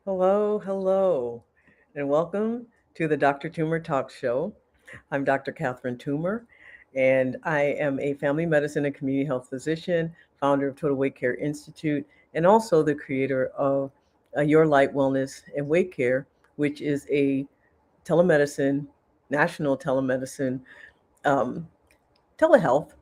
Hello, and welcome to the Dr. Toomer Talk Show. I'm Dr. Catherine Toomer, and I am a family medicine and community health physician, founder of Total Weight Care Institute, and also the creator of Your Light Wellness and Weight Care, which is a telemedicine, national telemedicine, um, telehealth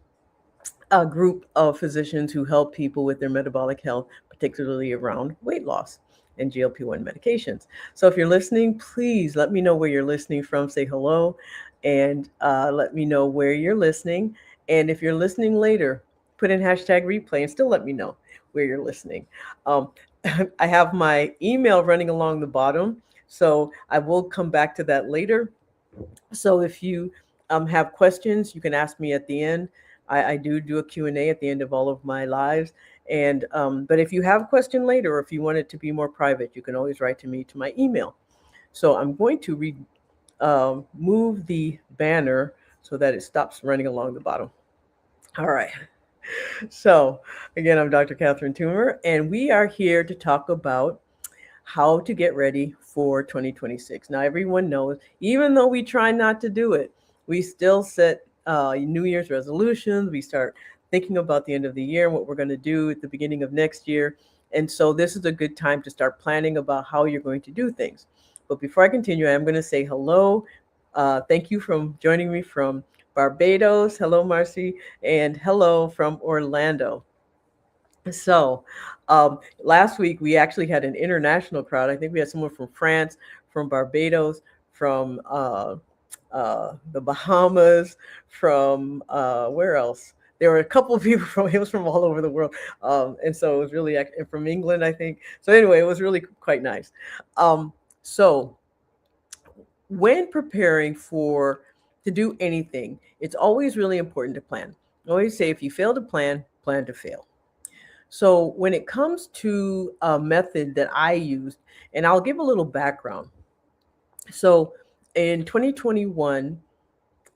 a group of physicians who help people with their metabolic health, particularly around weight loss and GLP-1 medications. So if you're listening, please let me know where you're listening from. Say hello and let me know where you're listening. And if you're listening later, put in hashtag replay and still let me know where you're listening. Um, I have my email running along the bottom, so I will come back to that later. So if you have questions, you can ask me at the end. I do a Q&A at the end of all of my lives. And but if you have a question later, or if you want it to be more private, you can always write to me to my email. So I'm going to move the banner so that it stops running along the bottom. All right. So again, I'm Dr. Catherine Toomer, and we are here to talk about how to get ready for 2026. Now, everyone knows, even though we try not to do it, we still set New Year's resolutions. We start thinking about the end of the year and what we're going to do at the beginning of next year. And so this is a good time to start planning about how you're going to do things. But before I continue, I'm going to say hello. Thank you for joining me from Barbados. Hello, Marcy. And hello from Orlando. So, last week we actually had an international crowd. I think we had someone from France, from Barbados, from the Bahamas, from where else? There were a couple of people from it was from all over the world, and so it was really and from England, I think. So anyway, it was really quite nice. So when preparing for to do anything, it's always really important to plan. I always say if you fail to plan, plan to fail. So when it comes to a method that I used, and I'll give a little background. So in 2021,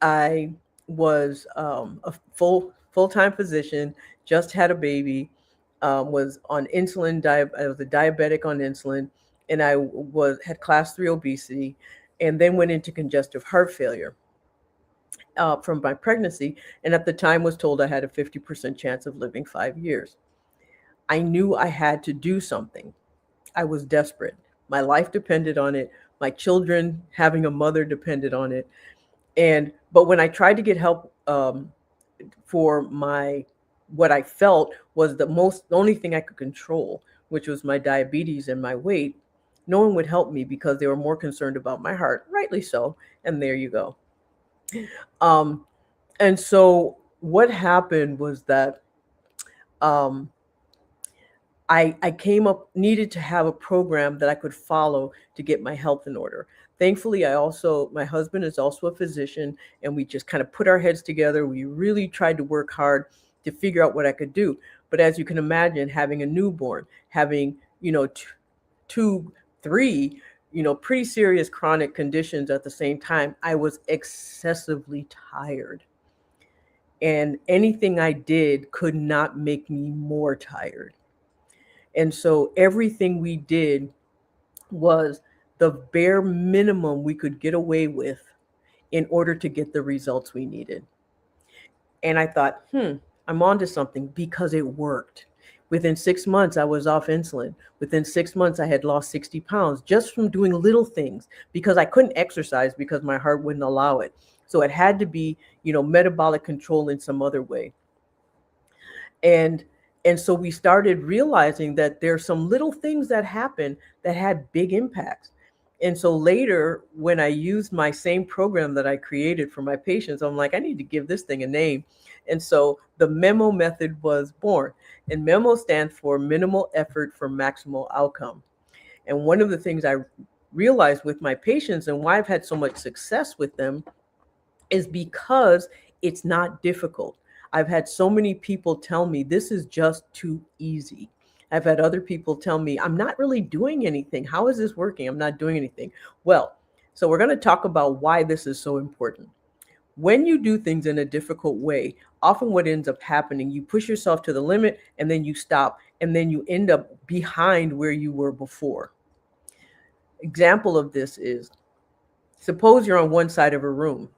I was a full-time physician, just had a baby, was on insulin. I was a diabetic on insulin, and I had class 3 obesity, and then went into congestive heart failure from my pregnancy, and at the time was told I had a 50% chance of living 5 years. I knew I had to do something. I was desperate. My life depended on it. My children having a mother depended on it. But when I tried to get help for what I felt was the only thing I could control, which was my diabetes and my weight, no one would help me because they were more concerned about my heart, rightly so. And there you go. Um, and so what happened was that um, I needed to have a program that I could follow to get my health in order. Thankfully, my husband is also a physician, and we just kind of put our heads together. We really tried to work hard to figure out what I could do. But as you can imagine, having a newborn, having, two, three, pretty serious chronic conditions at the same time, I was excessively tired. And anything I did could not make me more tired. And so everything we did was the bare minimum we could get away with in order to get the results we needed. And I thought, I'm onto something because it worked. Within 6 months, I was off insulin. Within 6 months, I had lost 60 pounds just from doing little things because I couldn't exercise because my heart wouldn't allow it. So it had to be, metabolic control in some other way. And so we started realizing that there's some little things that happen that had big impacts. And so later, when I used my same program that I created for my patients, I'm like, I need to give this thing a name. And so the MEMO method was born. And MEMO stands for minimal effort for maximal outcome. And one of the things I realized with my patients and why I've had so much success with them is because it's not difficult. I've had so many people tell me this is just too easy. I've had other people tell me, I'm not really doing anything. How is this working? I'm not doing anything. Well, so we're going to talk about why this is so important. When you do things in a difficult way, often what ends up happening, you push yourself to the limit and then you stop and then you end up behind where you were before. Example of this is, suppose you're on one side of a room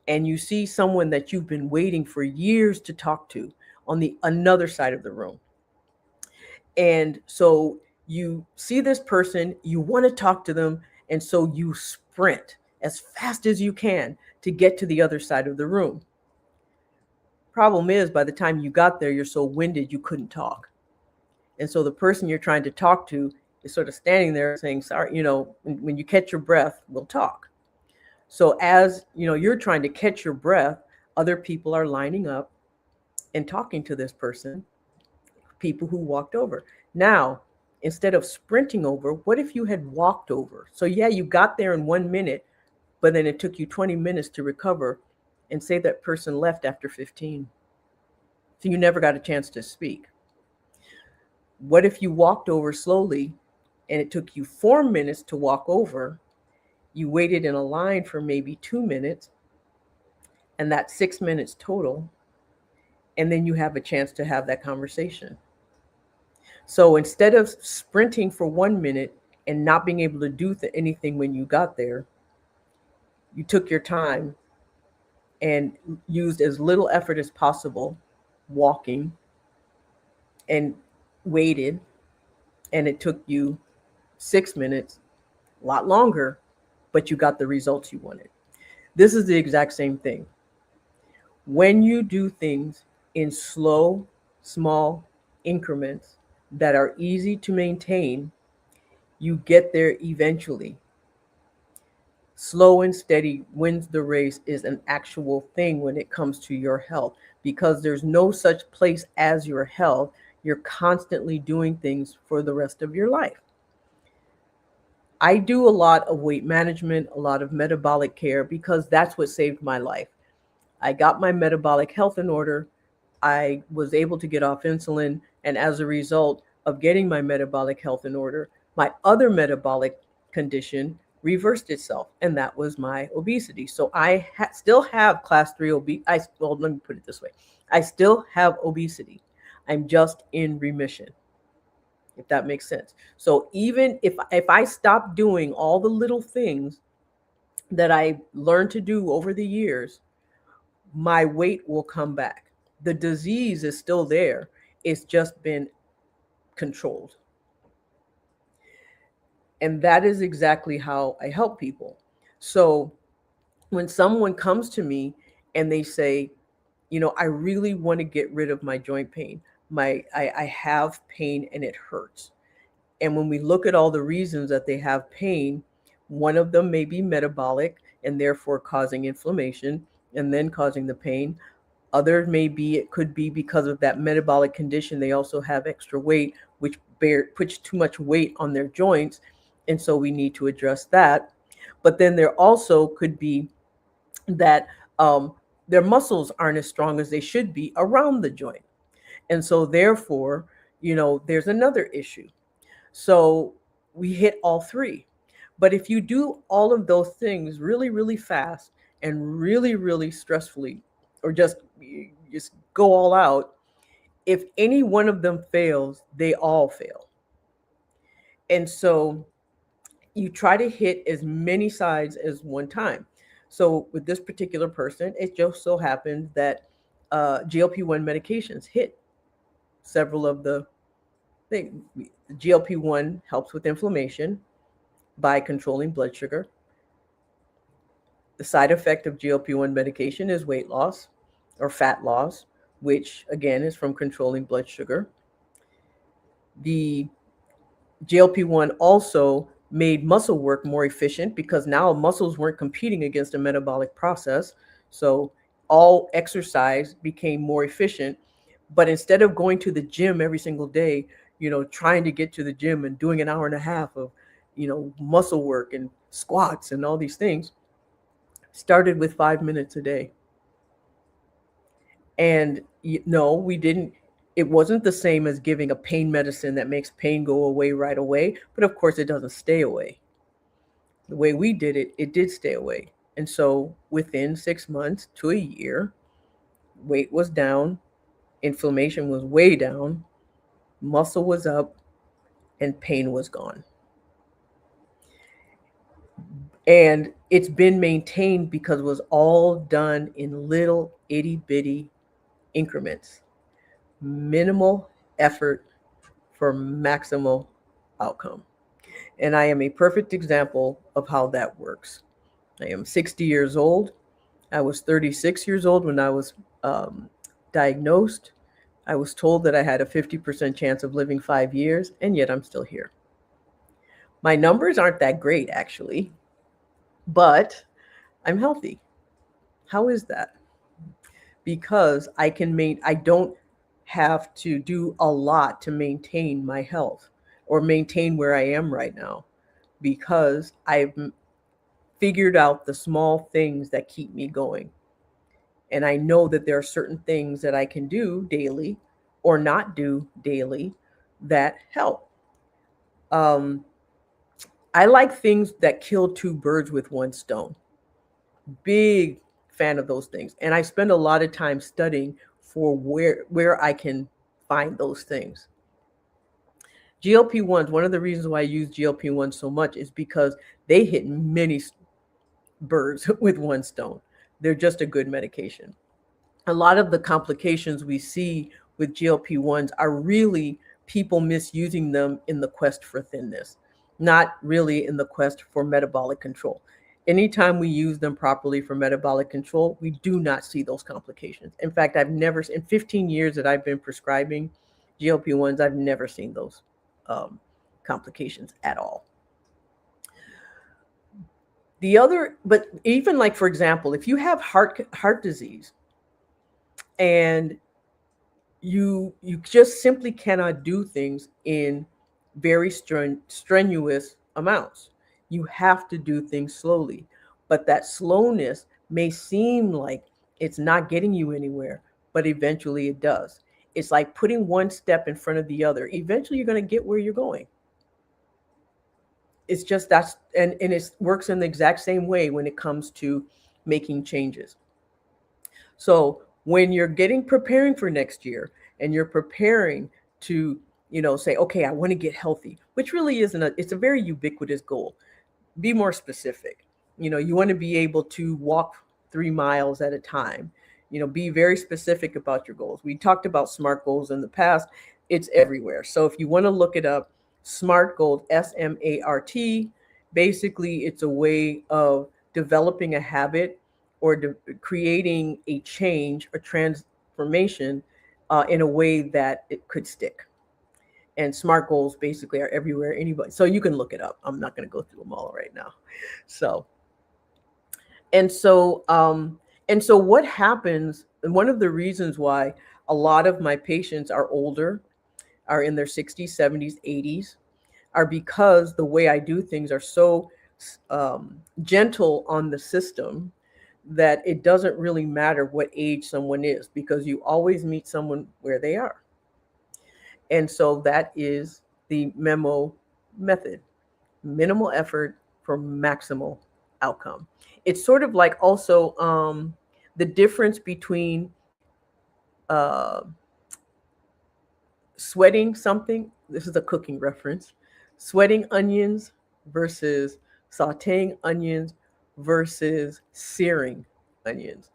and you see someone that you've been waiting for years to talk to on the another side of the room. And so you see this person, you want to talk to them, and so you sprint as fast as you can to get to the other side of the room. Problem is, by the time you got there, you're so winded you couldn't talk. And so the person you're trying to talk to is sort of standing there saying, sorry, when you catch your breath, we'll talk. So as you're trying to catch your breath, other people are lining up and talking to this person, people who walked over. Now, instead of sprinting over, what if you had walked over? So yeah, you got there in 1 minute, but then it took you 20 minutes to recover, and say that person left after 15. So you never got a chance to speak. What if you walked over slowly and it took you 4 minutes to walk over? You waited in a line for maybe 2 minutes, and that's 6 minutes total. And then you have a chance to have that conversation. So instead of sprinting for 1 minute and not being able to do anything when you got there, you took your time and used as little effort as possible walking and waited, and it took you 6 minutes, a lot longer, but you got the results you wanted. This is the exact same thing. When you do things in slow, small increments that are easy to maintain, you get there eventually. Slow and steady wins the race is an actual thing when it comes to your health, because there's no such place as your health. You're constantly doing things for the rest of your life. I do a lot of weight management, a lot of metabolic care, because that's what saved my life. I got my metabolic health in order. I was able to get off insulin. And as a result of getting my metabolic health in order, my other metabolic condition reversed itself. And that was my obesity. So I still have class 3 obesity. Well, let me put it this way. I still have obesity. I'm just in remission, if that makes sense. So even if I stop doing all the little things that I learned to do over the years, my weight will come back. The disease is still there. It's just been controlled. And that is exactly how I help people. So when someone comes to me and they say, I really want to get rid of my joint pain. I have pain and it hurts. And when we look at all the reasons that they have pain, one of them may be metabolic and therefore causing inflammation and then causing the pain. Others it could be because of that metabolic condition. They also have extra weight, which puts too much weight on their joints. And so we need to address that. But then there also could be that their muscles aren't as strong as they should be around the joint. And so therefore, there's another issue. So we hit all three. But if you do all of those things really, really fast and really, really stressfully, or just go all out, if any one of them fails, they all fail. And so you try to hit as many sides as one time. So with this particular person, it just so happened that GLP-1 medications hit several of the things. GLP-1 helps with inflammation by controlling blood sugar. The side effect of GLP-1 medication is weight loss or fat loss, which again is from controlling blood sugar. The GLP-1 also made muscle work more efficient because now muscles weren't competing against a metabolic process. So all exercise became more efficient. But instead of going to the gym every single day, trying to get to the gym and doing an hour and a half of, muscle work and squats and all these things, started with 5 minutes a day. And no, we didn't. It wasn't the same as giving a pain medicine that makes pain go away right away. But of course, it doesn't stay away. The way we did it, it did stay away. And so within 6 months to a year, weight was down, inflammation was way down, muscle was up, and pain was gone. And it's been maintained because it was all done in little itty bitty increments, minimal effort for maximal outcome. And I am a perfect example of how that works. I am 60 years old. I was 36 years old when I was um, diagnosed. I was told that I had a 50% chance of living 5 years, and yet I'm still here. My numbers aren't that great, actually, but I'm healthy. How is that? Because I don't have to do a lot to maintain my health or maintain where I am right now, because I've figured out the small things that keep me going. And I know that there are certain things that I can do daily or not do daily that help. Um, I like things that kill two birds with one stone. Big fan of those things. And I spend a lot of time studying for where I can find those things. GLP-1s, one of the reasons why I use GLP-1s so much is because they hit many birds with one stone. They're just a good medication. A lot of the complications we see with GLP-1s are really people misusing them in the quest for thinness, not really in the quest for metabolic control. Anytime we use them properly for metabolic control, we do not see those complications. In fact, I've never, in 15 years that I've been prescribing GLP-1s, I've never seen those complications at all. But even like, for example, if you have heart disease and you just simply cannot do things in very strenuous amounts. You have to do things slowly, but that slowness may seem like it's not getting you anywhere, but eventually it does. It's like putting one step in front of the other. Eventually you're going to get where you're going. It's just and it works in the exact same way when it comes to making changes. So when you're preparing for next year and you're preparing to, say, okay, I want to get healthy, which really it's a very ubiquitous goal. Be more specific. You want to be able to walk 3 miles at a time. Be very specific about your goals. We talked about SMART goals in the past. It's everywhere. So if you want to look it up, SMART goals, SMART, basically it's a way of developing a habit or creating a change or transformation in a way that it could stick. And SMART goals basically are everywhere. Anybody, so you can look it up. I'm not going to go through them all right now. So, and so, what happens? And one of the reasons why a lot of my patients are older, are in their 60s, 70s, 80s, are because the way I do things are so gentle on the system that it doesn't really matter what age someone is, because you always meet someone where they are. And so that is the MEMO method: minimal effort for maximal outcome. It's sort of like also the difference between uh, sweating something. This is a cooking reference: sweating onions versus sauteing onions versus searing onions.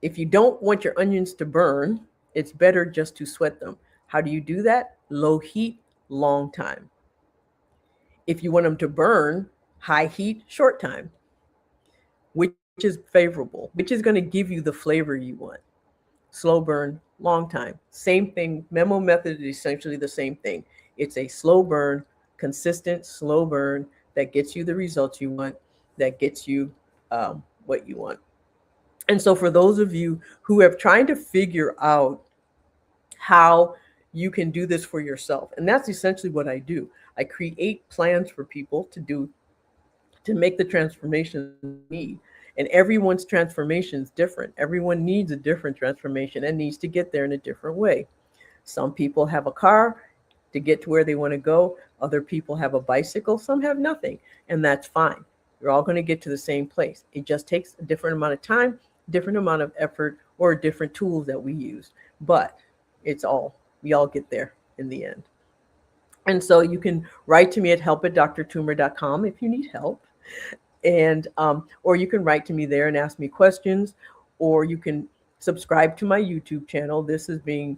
If you don't want your onions to burn, it's better just to sweat them. How do you do that? Low heat, long time. If you want them to burn, high heat, short time. Which is favorable? Which is going to give you the flavor you want? Slow burn, long time. Same thing. MEMO method is essentially the same thing. It's a slow burn, consistent slow burn that gets you the results you want, that gets you what you want. And so for those of you who have trying to figure out how you can do this for yourself, and that's essentially what I do. I create plans for people to do to make the transformations they need. And everyone's transformation is different. Everyone needs a different transformation and needs to get there in a different way. Some people have a car to get to where they want to go. Other people have a bicycle. Some have nothing. And that's fine. You're all going to get to the same place. It just takes a different amount of time, different amount of effort, or different tools that we use. But we all get there in the end. And so you can write to me at help@drtoomer.com if you need help. And or you can write to me there and ask me questions, or you can subscribe to my YouTube channel. This is being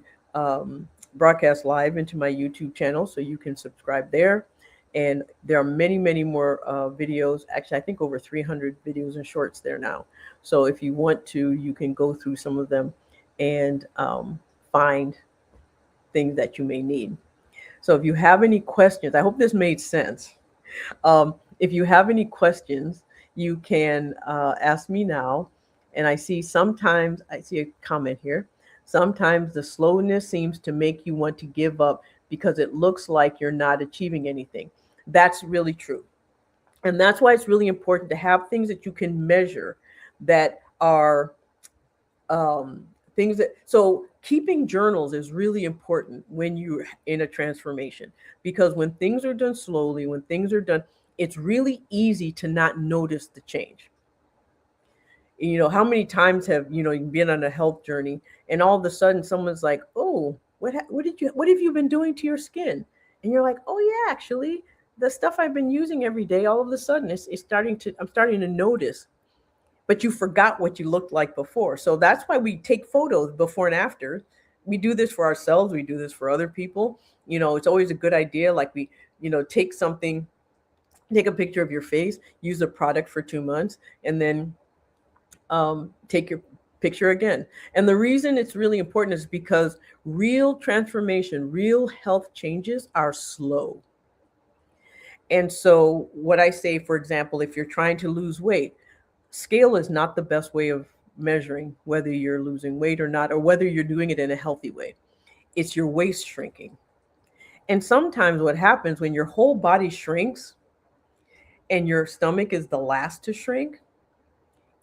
broadcast live into my YouTube channel, so you can subscribe there. And there are many, many more videos. Actually, I think over 300 videos and shorts there now. So if you want to, you can go through some of them and find things that you may need. So if you have any questions, I hope this made sense. If you have any questions, you can ask me now. And I see a comment here. Sometimes the slowness seems to make you want to give up because it looks like you're not achieving anything. That's really true. And that's why it's really important to have things that you can measure that are things that, so keeping journals is really important when you're in a transformation, because when things are done slowly, when things are done, it's really easy to not notice the change. You know, how many times have, you know, you've been on a health journey and all of a sudden someone's like, oh, what have you been doing to your skin? And you're like, oh yeah, actually the stuff I've been using every day, all of a sudden I'm starting to notice, but you forgot what you looked like before. So that's why we take photos before and after. We do this for ourselves, we do this for other people. You know, it's always a good idea. Like we, you know, take a picture of your face, use a product for 2 months, and then take your picture again. And the reason it's really important is because real transformation, real health changes are slow. And so what I say, for example, if you're trying to lose weight, scale is not the best way of measuring whether you're losing weight or not, or whether you're doing it in a healthy way. It's your waist shrinking. And sometimes what happens when your whole body shrinks and your stomach is the last to shrink,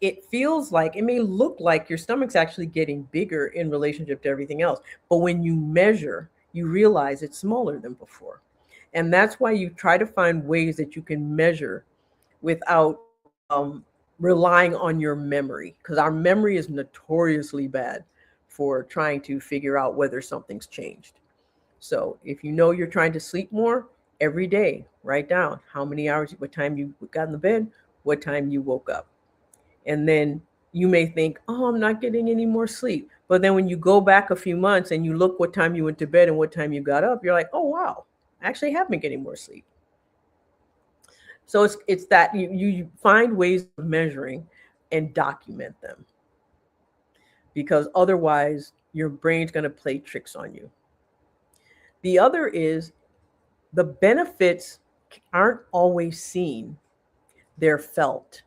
it may look like your stomach's actually getting bigger in relationship to everything else. But when you measure, you realize it's smaller than before. And that's why you try to find ways that you can measure without relying on your memory, because our memory is notoriously bad for trying to figure out whether something's changed. So if you know you're trying to sleep more, every day, write down how many hours, what time you got in the bed, what time you woke up. And then you may think, oh, I'm not getting any more sleep. But then when you go back a few months and you look what time you went to bed and what time you got up, you're like, oh, wow, I actually have been getting more sleep. So it's that you find ways of measuring and document them, because otherwise your brain's going to play tricks on you. The other is the benefits aren't always seen, they're felt.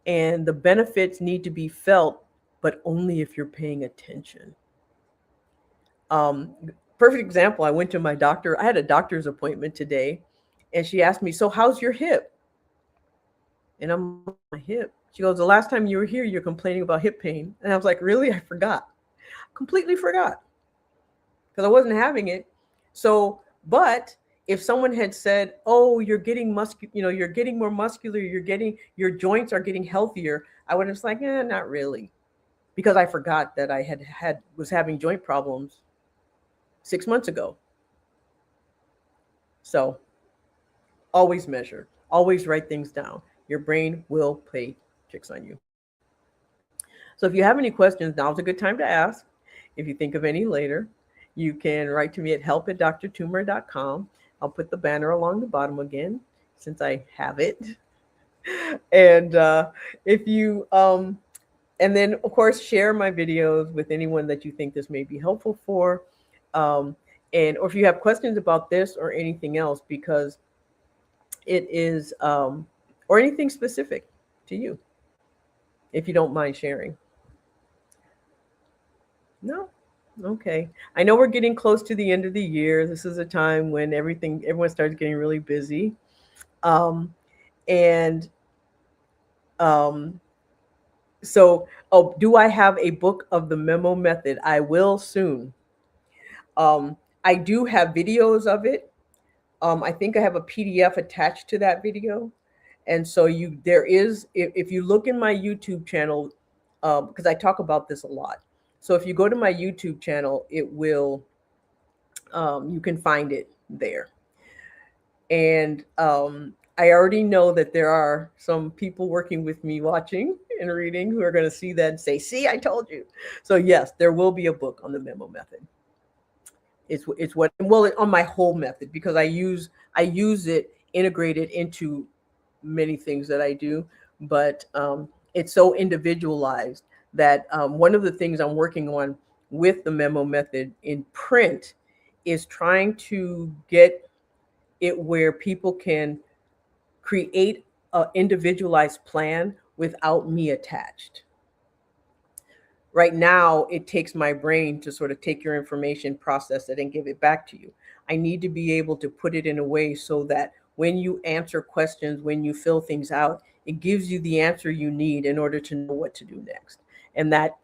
And the benefits need to be felt, but only if you're paying attention. Perfect example, I went to my doctor. I had a doctor's appointment today, and she asked me, so how's your hip? And I'm like, my hip. She goes, the last time you were here, you're complaining about hip pain. And I was like, really? I forgot. Completely forgot. Because I wasn't having it. So, but if someone had said, oh, you're getting you're getting more muscular, your joints are getting healthier, I would have just like, not really. Because I forgot that I was having joint problems 6 months ago. So always measure, always write things down. Your brain will play tricks on you. So if you have any questions, now's a good time to ask. If you think of any later, you can write to me at help@drtoomer.com. I'll put the banner along the bottom again, since I have it. And if you, and then of course, share my videos with anyone that you think this may be helpful for. Or if you have questions about this or anything else, because it is, or anything specific to you, if you don't mind sharing. No? Okay. I know we're getting close to the end of the year. This is a time when everyone starts getting really busy. And so, do I have a book of the MEMO method? I will soon. I do have videos of it. I think I have a PDF attached to that video. And so if you look in my YouTube channel, because I talk about this a lot. So if you go to my YouTube channel, it will, you can find it there. And I already know that there are some people working with me watching and reading who are going to see that and say, see, I told you. So yes, there will be a book on the MEMO method. It's what, well, on my whole method, because I use it integrated into many things that I do, but it's so individualized that one of the things I'm working on with the MEMO method in print is trying to get it where people can create an individualized plan without me attached. Right now, it takes my brain to sort of take your information, process it, and give it back to you. I need to be able to put it in a way so that when you answer questions, when you fill things out, it gives you the answer you need in order to know what to do next. And that,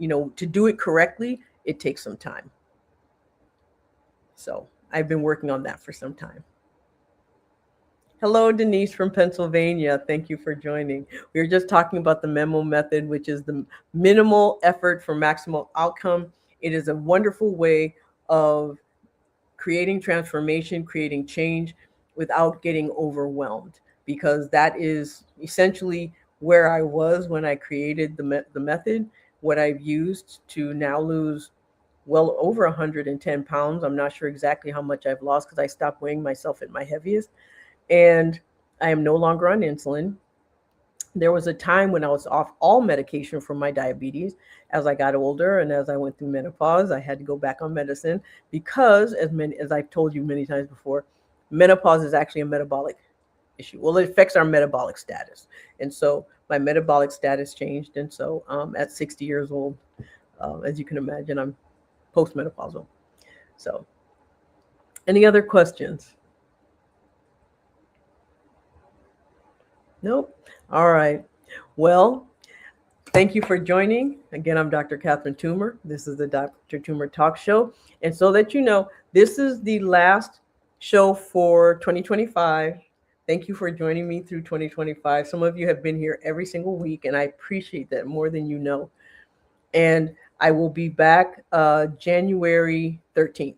to do it correctly, it takes some time. So I've been working on that for some time. Hello, Denise from Pennsylvania. Thank you for joining. We were just talking about the MEMO method, which is the minimal effort for maximal outcome. It is a wonderful way of creating transformation, creating change without getting overwhelmed, because that is essentially where I was when I created the method, what I've used to now lose well over 110 pounds. I'm not sure exactly how much I've lost because I stopped weighing myself at my heaviest. And I am no longer on insulin. There was a time when I was off all medication for my diabetes. As I got older and as I went through menopause, I had to go back on medicine because, as I've told you many times before, menopause is actually a metabolic issue. Well, it affects our metabolic status. And so my metabolic status changed. And so at 60 years old, as you can imagine, I'm postmenopausal. So any other questions? Nope. All right. Well, thank you for joining. Again, I'm Dr. Catherine TOOMER. This is the Dr. TOOMER Talk Show. And so that you know, this is the last show for 2025. Thank you for joining me through 2025. Some of you have been here every single week, and I appreciate that more than you know. And I will be back January 13th,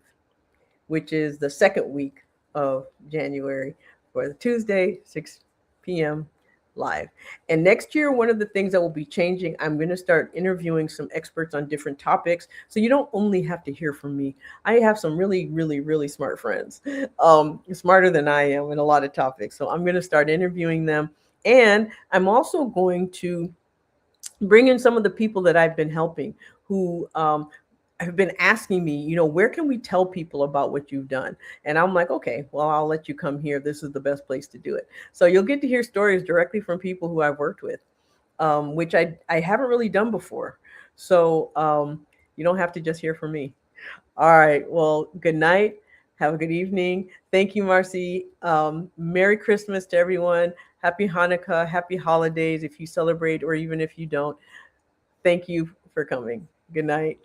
which is the second week of January, for the Tuesday, 6 p.m. live. And next year, one of the things that will be changing, I'm going to start interviewing some experts on different topics. So you don't only have to hear from me. I have some really, really, really smart friends, smarter than I am in a lot of topics. So I'm going to start interviewing them. And I'm also going to bring in some of the people that I've been helping who have been asking me, where can we tell people about what you've done? And I'm like, okay, well, I'll let you come here. This is the best place to do it. So you'll get to hear stories directly from people who I've worked with, which I haven't really done before. So you don't have to just hear from me. All right. Well, good night. Have a good evening. Thank you, Marcy. Merry Christmas to everyone. Happy Hanukkah. Happy holidays if you celebrate or even if you don't. Thank you for coming. Good night.